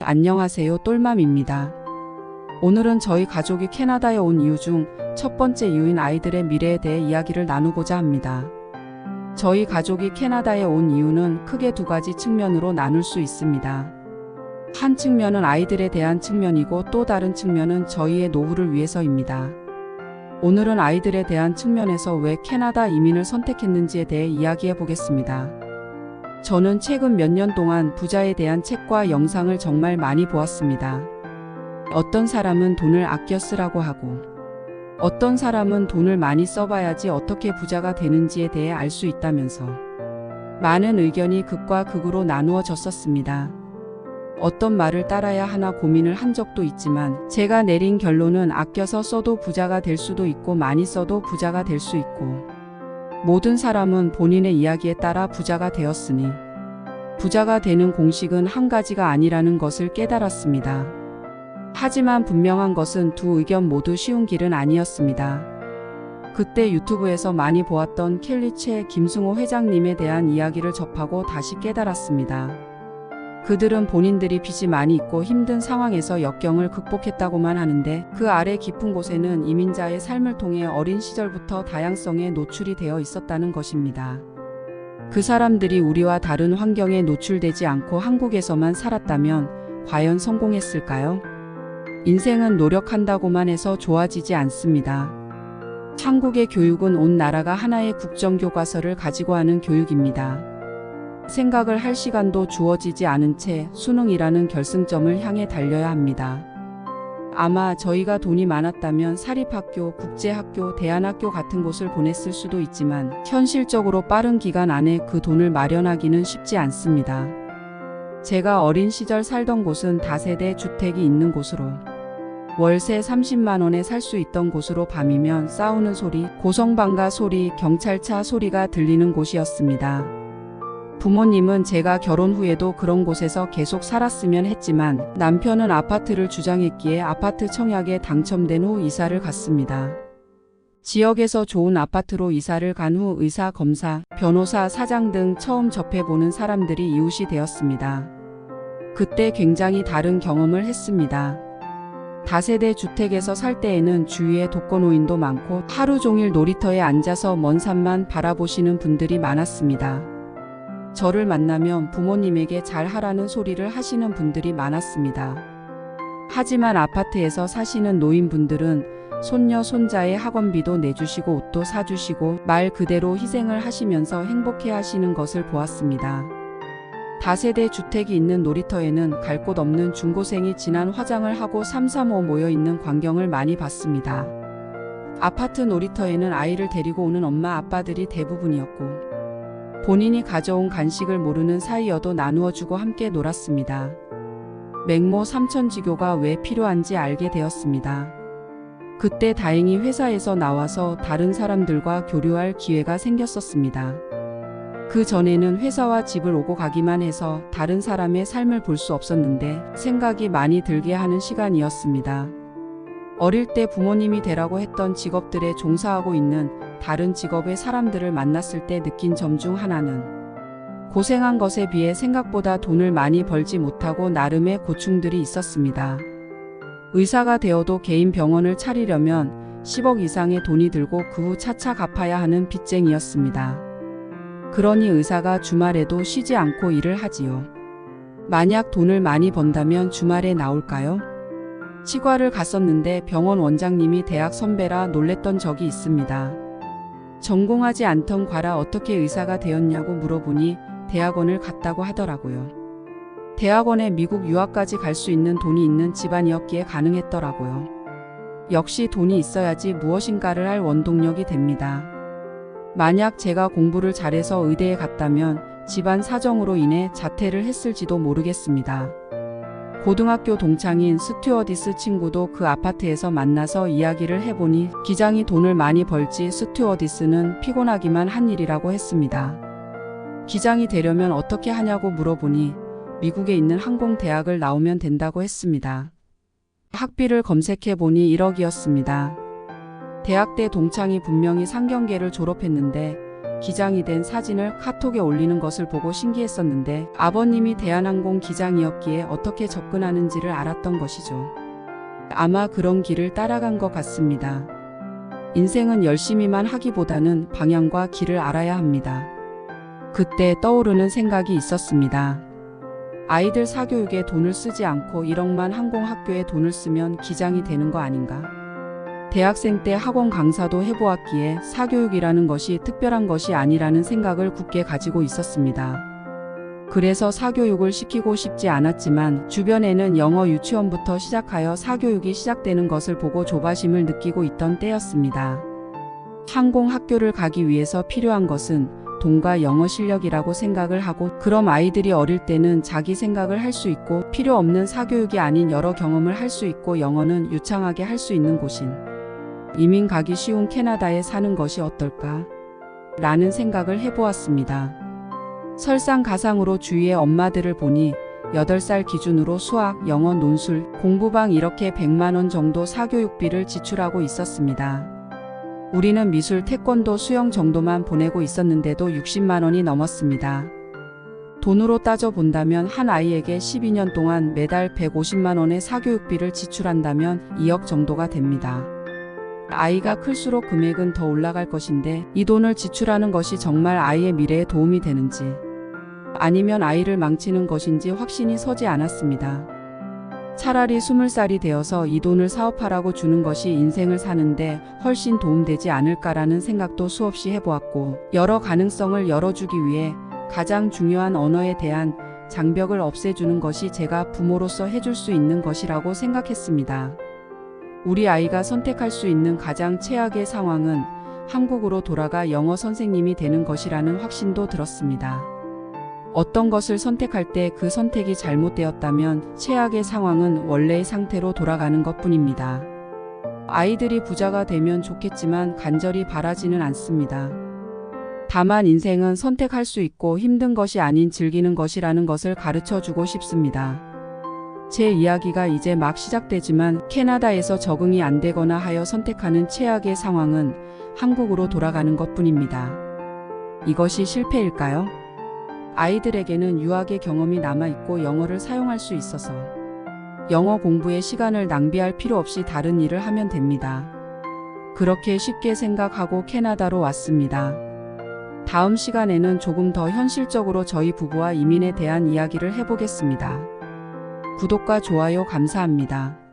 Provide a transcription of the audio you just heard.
안녕하세요, 똘맘입니다. 오늘은 저희 가족이 캐나다에 온 이유 중 첫 번째 이유인 아이들의 미래에 대해 이야기를 나누고자 합니다. 저희 가족이 캐나다에 온 이유는 크게 두 가지 측면으로 나눌 수 있습니다. 한 측면은 아이들에 대한 측면이고 또 다른 측면은 저희의 노후를 위해서입니다. 오늘은 아이들에 대한 측면에서 왜 캐나다 이민을 선택했는지에 대해 이야기해 보겠습니다. 저는 최근 몇 년 동안 부자에 대한 책과 영상을 정말 많이 보았습니다. 어떤 사람은 돈을 아껴 쓰라고 하고, 어떤 사람은 돈을 많이 써봐야지 어떻게 부자가 되는지에 대해 알 수 있다면서 많은 의견이 극과 극으로 나누어졌었습니다. 어떤 말을 따라야 하나 고민을 한 적도 있지만 제가 내린 결론은 아껴서 써도 부자가 될 수도 있고 많이 써도 부자가 될 수 있고, 모든 사람은 본인의 이야기에 따라 부자가 되었으니 부자가 되는 공식은 한 가지가 아니라는 것을 깨달았습니다. 하지만 분명한 것은 두 의견 모두 쉬운 길은 아니었습니다. 그때 유튜브에서 많이 보았던 켈리체 김승호 회장님에 대한 이야기를 접하고 다시 깨달았습니다. 그들은 본인들이 빚이 많이 있고 힘든 상황에서 역경을 극복했다고만 하는데 그 아래 깊은 곳에는 이민자의 삶을 통해 어린 시절부터 다양성에 노출이 되어 있었다는 것입니다. 그 사람들이 우리와 다른 환경에 노출되지 않고 한국에서만 살았다면 과연 성공했을까요? 인생은 노력한다고만 해서 좋아지지 않습니다. 한국의 교육은 온 나라가 하나의 국정교과서를 가지고 하는 교육입니다. 생각을 할 시간도 주어지지 않은 채 수능이라는 결승점을 향해 달려야 합니다. 아마 저희가 돈이 많았다면 사립학교, 국제학교, 대안학교 같은 곳을 보냈을 수도 있지만 현실적으로 빠른 기간 안에 그 돈을 마련하기는 쉽지 않습니다. 제가 어린 시절 살던 곳은 다세대 주택이 있는 곳으로 월세 30만 원에 살 수 있던 곳으로 밤이면 싸우는 소리, 고성방가 소리, 경찰차 소리가 들리는 곳이었습니다. 부모님은 제가 결혼 후에도 그런 곳에서 계속 살았으면 했지만 남편은 아파트를 주장했기에 아파트 청약에 당첨된 후 이사를 갔습니다. 지역에서 좋은 아파트로 이사를 간 후 의사, 검사, 변호사, 사장 등 처음 접해보는 사람들이 이웃이 되었습니다. 그때 굉장히 다른 경험을 했습니다. 다세대 주택에서 살 때에는 주위에 독거노인도 많고 하루 종일 놀이터에 앉아서 먼 산만 바라보시는 분들이 많았습니다. 저를 만나면 부모님에게 잘하라는 소리를 하시는 분들이 많았습니다. 하지만 아파트에서 사시는 노인분들은 손녀, 손자의 학원비도 내주시고 옷도 사주시고 말 그대로 희생을 하시면서 행복해 하시는 것을 보았습니다. 다세대 주택이 있는 놀이터에는 갈 곳 없는 중고생이 진한 화장을 하고 삼삼오오 모여있는 광경을 많이 봤습니다. 아파트 놀이터에는 아이를 데리고 오는 엄마 아빠들이 대부분이었고 본인이 가져온 간식을 모르는 사이여도 나누어주고 함께 놀았습니다. 맹모 삼천지교가 왜 필요한지 알게 되었습니다. 그때 다행히 회사에서 나와서 다른 사람들과 교류할 기회가 생겼었습니다. 그 전에는 회사와 집을 오고 가기만 해서 다른 사람의 삶을 볼 수 없었는데 생각이 많이 들게 하는 시간이었습니다. 어릴 때 부모님이 되라고 했던 직업들에 종사하고 있는 다른 직업의 사람들을 만났을 때 느낀 점 중 하나는 고생한 것에 비해 생각보다 돈을 많이 벌지 못하고 나름의 고충들이 있었습니다. 의사가 되어도 개인 병원을 차리려면 10억 이상의 돈이 들고 그 후 차차 갚아야 하는 빚쟁이였습니다. 그러니 의사가 주말에도 쉬지 않고 일을 하지요. 만약 돈을 많이 번다면 주말에 나올까요? 치과를 갔었는데 병원 원장님이 대학 선배라 놀랬던 적이 있습니다. 전공하지 않던 과라 어떻게 의사가 되었냐고 물어보니 대학원을 갔다고 하더라고요. 대학원에 미국 유학까지 갈 수 있는 돈이 있는 집안이었기에 가능했더라고요. 역시 돈이 있어야지 무엇인가를 할 원동력이 됩니다. 만약 제가 공부를 잘해서 의대에 갔다면 집안 사정으로 인해 자퇴를 했을지도 모르겠습니다. 고등학교 동창인 스튜어디스 친구도 그 아파트에서 만나서 이야기를 해보니 기장이 돈을 많이 벌지 스튜어디스는 피곤하기만 한 일이라고 했습니다. 기장이 되려면 어떻게 하냐고 물어보니 미국에 있는 항공대학을 나오면 된다고 했습니다. 학비를 검색해보니 1억이었습니다. 대학 때 동창이 분명히 상경계를 졸업했는데 기장이 된 사진을 카톡에 올리는 것을 보고 신기했었는데 아버님이 대한항공 기장이었기에 어떻게 접근하는지를 알았던 것이죠. 아마 그런 길을 따라간 것 같습니다. 인생은 열심히만 하기보다는 방향과 길을 알아야 합니다. 그때 떠오르는 생각이 있었습니다. 아이들 사교육에 돈을 쓰지 않고 1억만 항공학교에 돈을 쓰면 기장이 되는 거 아닌가? 대학생 때 학원 강사도 해보았기에 사교육이라는 것이 특별한 것이 아니라는 생각을 굳게 가지고 있었습니다. 그래서 사교육을 시키고 싶지 않았지만 주변에는 영어 유치원부터 시작하여 사교육이 시작되는 것을 보고 조바심을 느끼고 있던 때였습니다. 항공학교를 가기 위해서 필요한 것은 돈과 영어 실력이라고 생각을 하고, 그럼 아이들이 어릴 때는 자기 생각을 할 수 있고 필요 없는 사교육이 아닌 여러 경험을 할 수 있고 영어는 유창하게 할 수 있는 곳인 이민 가기 쉬운 캐나다에 사는 것이 어떨까? 라는 생각을 해보았습니다. 설상가상으로 주위의 엄마들을 보니 8살 기준으로 수학, 영어, 논술, 공부방 이렇게 100만 원 정도 사교육비를 지출하고 있었습니다. 우리는 미술, 태권도, 수영 정도만 보내고 있었는데도 60만 원이 넘었습니다. 돈으로 따져 본다면 한 아이에게 12년 동안 매달 150만 원의 사교육비를 지출한다면 2억 정도가 됩니다. 아이가 클수록 금액은 더 올라갈 것인데 이 돈을 지출하는 것이 정말 아이의 미래에 도움이 되는지 아니면 아이를 망치는 것인지 확신이 서지 않았습니다. 차라리 20살이 되어서 이 돈을 사업하라고 주는 것이 인생을 사는데 훨씬 도움되지 않을까라는 생각도 수없이 해보았고, 여러 가능성을 열어주기 위해 가장 중요한 언어에 대한 장벽을 없애주는 것이 제가 부모로서 해줄 수 있는 것이라고 생각했습니다. 우리 아이가 선택할 수 있는 가장 최악의 상황은 한국으로 돌아가 영어 선생님이 되는 것이라는 확신도 들었습니다. 어떤 것을 선택할 때 그 선택이 잘못되었다면 최악의 상황은 원래의 상태로 돌아가는 것뿐입니다. 아이들이 부자가 되면 좋겠지만 간절히 바라지는 않습니다. 다만 인생은 선택할 수 있고 힘든 것이 아닌 즐기는 것이라는 것을 가르쳐 주고 싶습니다. 제 이야기가 이제 막 시작되지만 캐나다에서 적응이 안 되거나 하여 선택하는 최악의 상황은 한국으로 돌아가는 것뿐입니다. 이것이 실패일까요? 아이들에게는 유학의 경험이 남아있고 영어를 사용할 수 있어서 영어 공부에 시간을 낭비할 필요 없이 다른 일을 하면 됩니다. 그렇게 쉽게 생각하고 캐나다로 왔습니다. 다음 시간에는 조금 더 현실적으로 저희 부부와 이민에 대한 이야기를 해보겠습니다. 구독과 좋아요 감사합니다.